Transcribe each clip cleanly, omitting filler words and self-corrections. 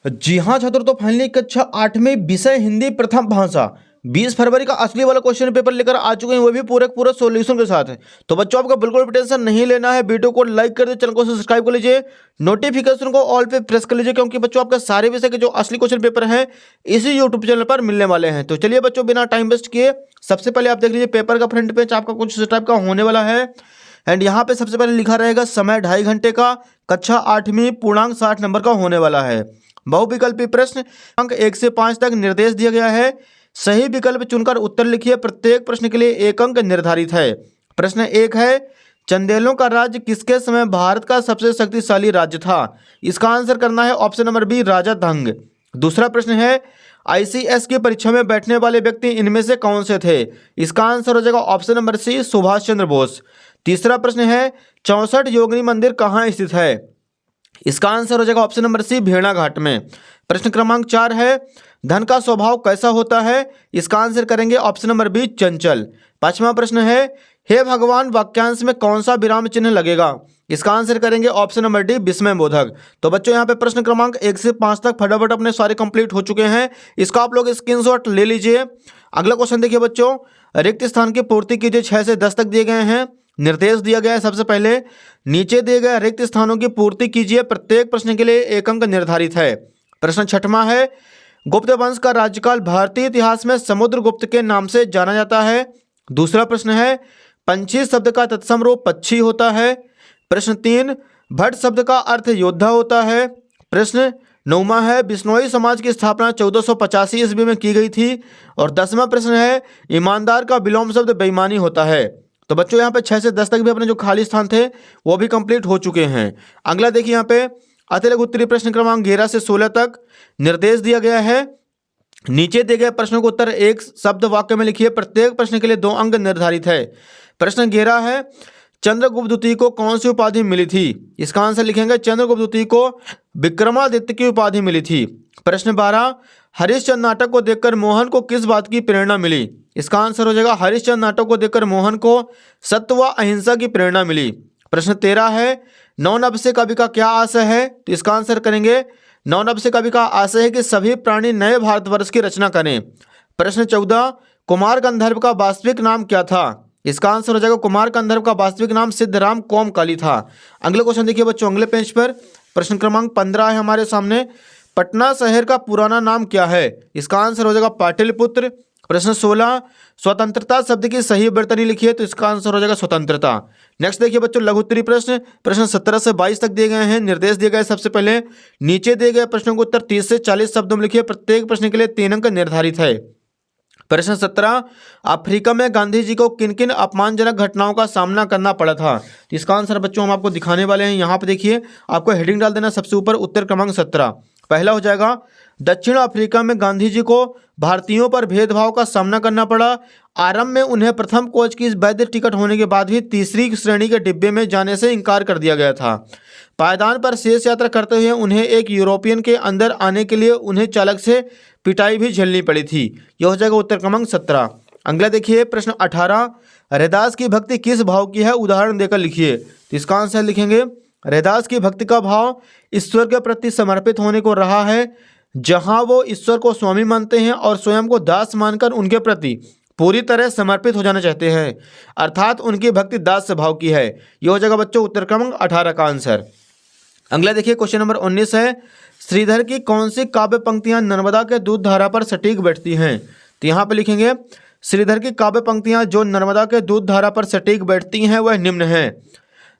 जी हाँ छात्रों, तो फाइनली कक्षा 8 में विषय हिंदी प्रथम भाषा 20 फरवरी का असली वाला क्वेश्चन पेपर लेकर आ चुके हैं, वो भी पूरा सॉल्यूशन के साथ है। तो बच्चों आपको बिल्कुल भी टेंशन नहीं लेना है। वीडियो को लाइक कर दीजिए, चैनल को सब्सक्राइब कर लीजिए, नोटिफिकेशन को ऑल पे प्रेस कर लीजिए, क्योंकि बच्चों आपके सारे विषय के जो असली क्वेश्चन पेपर हैं इसी यूट्यूब चैनल पर मिलने वाले हैं। तो चलिए बच्चों, बिना टाइम वेस्ट किए सबसे पहले आप देख लीजिए पेपर का फ्रंट पेज आपका कुछ इस टाइप का होने वाला है। एंड यहाँ पे सबसे पहले लिखा रहेगा समय 2.5 घंटे का, कक्षा 8वीं, पूर्णांक 60 नंबर का होने वाला है। बहुविकल्पी प्रश्न, अंक 1 से 5 तक निर्देश दिया गया है। सही विकल्प चुनकर उत्तर लिखिए। प्रत्येक प्रश्न के लिए 1 अंक निर्धारित है। प्रश्न 1 है, चंदेलों का राज्य किसके समय भारत का सबसे शक्तिशाली राज्य था? इसका आंसर करना है ऑप्शन नंबर बी, राजा धंग। दूसरा प्रश्न है, आईसीएस की परीक्षा में बैठने वाले व्यक्ति इनमें से कौन से थे? इसका आंसर हो जाएगा option number C, Subhash Chandra Bose. तीसरा प्रश्न है, 64 योगिनी मंदिर कहाँ स्थित है? इसका आंसर हो जाएगा ऑप्शन नंबर सी, भेड़ा घाट में। प्रश्न क्रमांक 4 है, धन का स्वभाव कैसा होता है? इसका आंसर करेंगे ऑप्शन नंबर बी, चंचल। पांचवा प्रश्न है, हे भगवान वाक्यांश में कौन सा विराम चिन्ह लगेगा? इसका आंसर करेंगे ऑप्शन नंबर डी, विस्मय बोधक। तो बच्चों यहाँ पे प्रश्न क्रमांक 1 से 5 तक फटाफट अपने सारे कंप्लीट हो चुके हैं। इसका आप लोग स्क्रीनशॉट ले लीजिए। अगला क्वेश्चन देखिए बच्चों, रिक्त स्थान की पूर्ति कीजिए। 6 से 10 तक दिए गए हैं। निर्देश दिया गया है सबसे पहले, नीचे दिए गए रिक्त स्थानों की पूर्ति कीजिए। प्रत्येक प्रश्न के लिए 1 अंक निर्धारित है। प्रश्न 6वां है, गुप्त वंश का राज्यकाल भारतीय इतिहास में समुद्रगुप्त के नाम से जाना जाता है। दूसरा प्रश्न है, पंछी शब्द का तत्सम रूप पक्षी होता है। प्रश्न 3, भट्ट शब्द का अर्थ योद्धा होता है। प्रश्न 9वां है, बिश्नोई समाज की स्थापना 1485 ईस्वी में की गई थी। और 10वां प्रश्न है, ईमानदार का विलोम शब्द बेईमानी होता है। तो बच्चों यहाँ पे 6 से 10 तक भी अपने जो खाली स्थान थे वो भी कंप्लीट हो चुके हैं। अगला देखिए यहाँ पे अतिरिक्त उत्तरी प्रश्न क्रमांक 11 से 16 तक निर्देश दिया गया है। नीचे दिए गए प्रश्नों को उत्तर एक शब्द वाक्य में लिखिए। प्रत्येक प्रश्न के लिए 2 अंक निर्धारित है। प्रश्न 11 है, चंद्रगुप्त द्वितीय को कौन सी उपाधि मिली थी? इसका आंसर लिखेंगे, चंद्रगुप्त द्वितीय को विक्रमादित्य की उपाधि मिली थी। प्रश्न 12, हरिश्चंद्र नाटक को देखकर मोहन को किस बात की प्रेरणा मिली? इसका आंसर हो जाएगा, हरिश्चंद्र नाटक को देखकर मोहन को सत्य व अहिंसा की प्रेरणा मिली। प्रश्न 13 है, नव से कवि का क्या आशय है? तो इसका आंसर करेंगे, नव से कवि का आशय है कि सभी प्राणी नए भारतवर्ष की रचना करें। प्रश्न 14, कुमार गंधर्व का वास्तविक नाम क्या था? इसका आंसर हो जाएगा, कुमार गंधर्व का वास्तविक नाम सिद्धराम कोमकली था। अगले क्वेश्चन देखिए बच्चों, अगले पेज पर प्रश्न क्रमांक 15 है हमारे सामने, पटना शहर का पुराना नाम क्या है? इसका आंसर हो जाएगा पाटलिपुत्र। प्रश्न 16, स्वतंत्रता शब्द की सही वर्तनी लिखिए। तो इसका आंसर हो जाएगा स्वतंत्रता। नेक्स्ट देखिए बच्चों, लघु उत्तरी प्रश्न, प्रश्न 17 से 22 तक दिए गए हैं। निर्देश दिए गए सबसे पहले, नीचे दिए गए प्रश्नों को उत्तर 30 से 40 शब्दों में लिखिए। प्रत्येक प्रश्न के लिए 3 अंक निर्धारित है। प्रश्न 17, अफ्रीका में गांधी जी को किन किन अपमानजनक घटनाओं का सामना करना पड़ा था? तो इसका आंसर बच्चों हम आपको दिखाने वाले हैं। यहाँ पे देखिए, आपको हेडिंग डाल देना सबसे ऊपर, उत्तर क्रमांक 17। पहला हो जाएगा, दक्षिण अफ्रीका में गांधी जी को भारतीयों पर भेदभाव का सामना करना पड़ा। आरंभ में उन्हें प्रथम कोच की वैध टिकट होने के बाद भी तीसरी श्रेणी के डिब्बे में जाने से इनकार कर दिया गया था। पायदान पर शेष यात्रा करते हुए उन्हें एक यूरोपियन के अंदर आने के लिए उन्हें चालक से पिटाई भी झेलनी पड़ी थी। यह हो जाएगा उत्तर क्रमांक 17। अगला देखिए प्रश्न 18, रैदास की भक्ति किस भाव की है? उदाहरण देकर लिखिए। तो इसका आंसर लिखेंगे, रैदास की भक्ति का भाव ईश्वर के प्रति समर्पित होने को रहा है, जहां वो ईश्वर को स्वामी मानते हैं और स्वयं को दास मानकर उनके प्रति पूरी तरह समर्पित हो जाना चाहते हैं, अर्थात उनकी भक्ति दास स्वभाव की है। यह हो जाएगा बच्चों उत्तर क्रमांक 18 का आंसर। अगला देखिए क्वेश्चन नंबर 19 है, श्रीधर की कौन सी काव्य पंक्तियां नर्मदा के दूध धारा पर सटीक बैठती हैं? तो यहाँ पे लिखेंगे, श्रीधर की काव्य पंक्तियां जो नर्मदा के दूध धारा पर सटीक बैठती हैं वह निम्न है।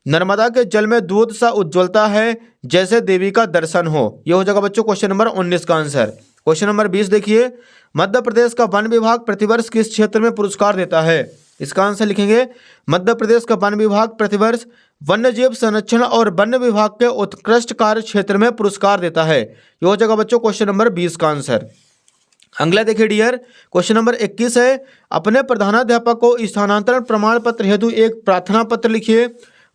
नर्मदा के जल में दूध सा उज्ज्वलता है, जैसे देवी का दर्शन हो। यह हो जाएगा बच्चों क्वेश्चन नंबर 19 का आंसर। क्वेश्चन नंबर 20 देखिए, मध्य प्रदेश का वन विभाग प्रतिवर्ष किस क्षेत्र में पुरस्कार देता है? इसका आंसर लिखेंगे, मध्य प्रदेश का वन विभाग प्रतिवर्ष वन्यजीव संरक्षण और वन विभाग के उत्कृष्ट कार्य क्षेत्र में पुरस्कार देता है। यह हो जाएगा बच्चों क्वेश्चन नंबर 20 का आंसर। अगला देखिए डियर, क्वेश्चन नंबर 21 है, अपने प्रधानाध्यापक को स्थानांतरण प्रमाण पत्र हेतु एक प्रार्थना पत्र लिखिए।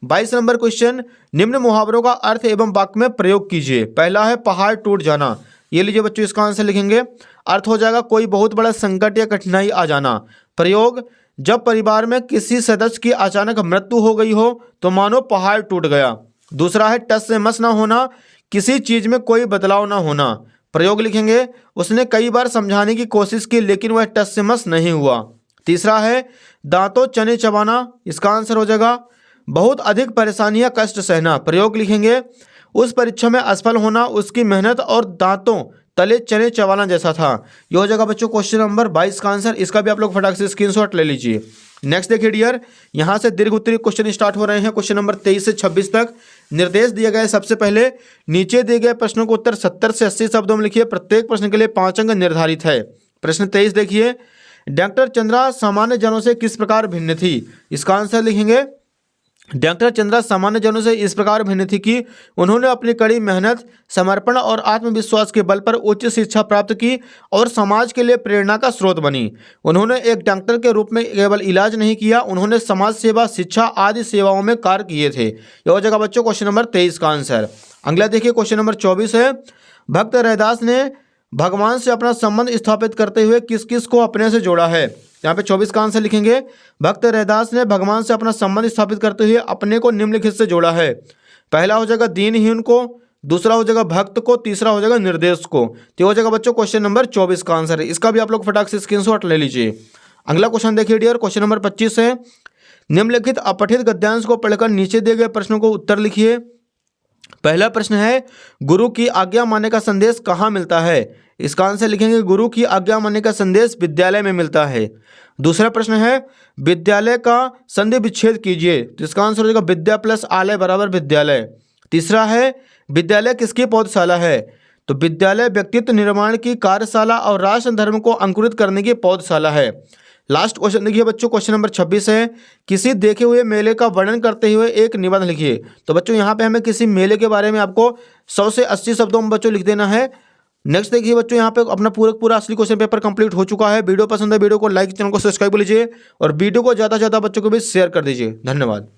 22 नंबर क्वेश्चन, निम्न मुहावरों का अर्थ एवं वाक्य में प्रयोग कीजिए। पहला है पहाड़ टूट जाना। ये लीजिए बच्चों, इसका आंसर लिखेंगे, अर्थ हो जाएगा कोई बहुत बड़ा संकट या कठिनाई आ जाना। प्रयोग, जब परिवार में किसी सदस्य की अचानक मृत्यु हो गई हो तो मानो पहाड़ टूट गया। दूसरा है टस से मस ना होना, किसी चीज में कोई बदलाव ना होना। प्रयोग लिखेंगे, उसने कई बार समझाने की कोशिश की लेकिन वह टस से मस नहीं हुआ। तीसरा है दांतों चने चबाना, इसका आंसर हो जाएगा बहुत अधिक परेशानियां कष्ट सहना। प्रयोग लिखेंगे, उस परीक्षा में असफल होना उसकी मेहनत और दांतों तले चने चबाना जैसा था। ये हो जाएगा बच्चों क्वेश्चन नंबर 22 का आंसर। इसका भी आप लोग फटाक से स्क्रीनशॉट ले लीजिए। नेक्स्ट देखिए डियर, यहाँ से दीर्घ उत्तरीय क्वेश्चन स्टार्ट हो रहे हैं। क्वेश्चन नंबर 23 से 26 तक निर्देश दिए गए। सबसे पहले नीचे दिए गए प्रश्नों को उत्तर 70 से 80 शब्दों में लिखिए। प्रत्येक प्रश्न के लिए 5 अंक निर्धारित है। प्रश्न 23 देखिए, डॉक्टर चंद्रा सामान्य जनों से किस प्रकार भिन्न थी? इसका आंसर लिखेंगे, डॉक्टर चंद्रा सामान्य जनों से इस प्रकार भिन्न थी कि उन्होंने अपनी कड़ी मेहनत, समर्पण और आत्मविश्वास के बल पर उच्च शिक्षा प्राप्त की और समाज के लिए प्रेरणा का स्रोत बनी। उन्होंने एक डॉक्टर के रूप में केवल इलाज नहीं किया, उन्होंने समाज सेवा, शिक्षा आदि सेवाओं में कार्य किए थे। यह हो जाएगा बच्चों क्वेश्चन नंबर 23 का आंसर। अगला देखिए क्वेश्चन नंबर 24 है, भक्त रैदास ने भगवान से अपना संबंध स्थापित करते हुए किस किस को अपने से जोड़ा है? यहाँ पे 24 का आंसर लिखेंगे, भक्त रैदास ने भगवान से अपना संबंध स्थापित करते हुए अपने को निम्नलिखित से जोड़ा है। पहला हो जाएगा दीनहीन को, दूसरा हो जाएगा भक्त को, तीसरा हो जाएगा निर्देश को। तो हो जाएगा बच्चों क्वेश्चन नंबर 24 का आंसर है। इसका भी आप लोग फटाक से स्क्रीनशॉट ले लीजिए। अगला क्वेश्चन देखिए डियर, क्वेश्चन नंबर 25 है, निम्नलिखित अपठित गद्यांश को पढ़कर नीचे दिए गए प्रश्नों को उत्तर लिखिए। पहला प्रश्न है, गुरु की आज्ञा मानने का संदेश कहाँ मिलता है? इसका आंसर लिखेंगे, गुरु की आज्ञा मानने का संदेश विद्यालय में मिलता है। दूसरा प्रश्न है, विद्यालय का संधि विच्छेद कीजिए। तो इसका आंसर हो जाएगा विद्या प्लस आलय बराबर विद्यालय। तीसरा है, विद्यालय किसकी पौधशाला है? तो विद्यालय व्यक्तित्व निर्माण की कार्यशाला और राष्ट्र धर्म को अंकुरित करने की पौधशाला है। लास्ट क्वेश्चन देखिए बच्चों, क्वेश्चन नंबर 26 है, किसी देखे हुए मेले का वर्णन करते हुए एक निबंध लिखिए। तो बच्चों यहाँ पे हमें किसी मेले के बारे में आपको 100 से 80 शब्दों में बच्चों लिख देना है। नेक्स्ट देखिए बच्चों, यहाँ पे अपना पूरा असली क्वेश्चन पेपर कंप्लीट हो चुका है। वीडियो पसंद है वीडियो को लाइक, चैनल को सब्सक्राइब लीजिए और वीडियो को ज़्यादा से ज़्यादा बच्चों को भी शेयर कर दीजिए। धन्यवाद।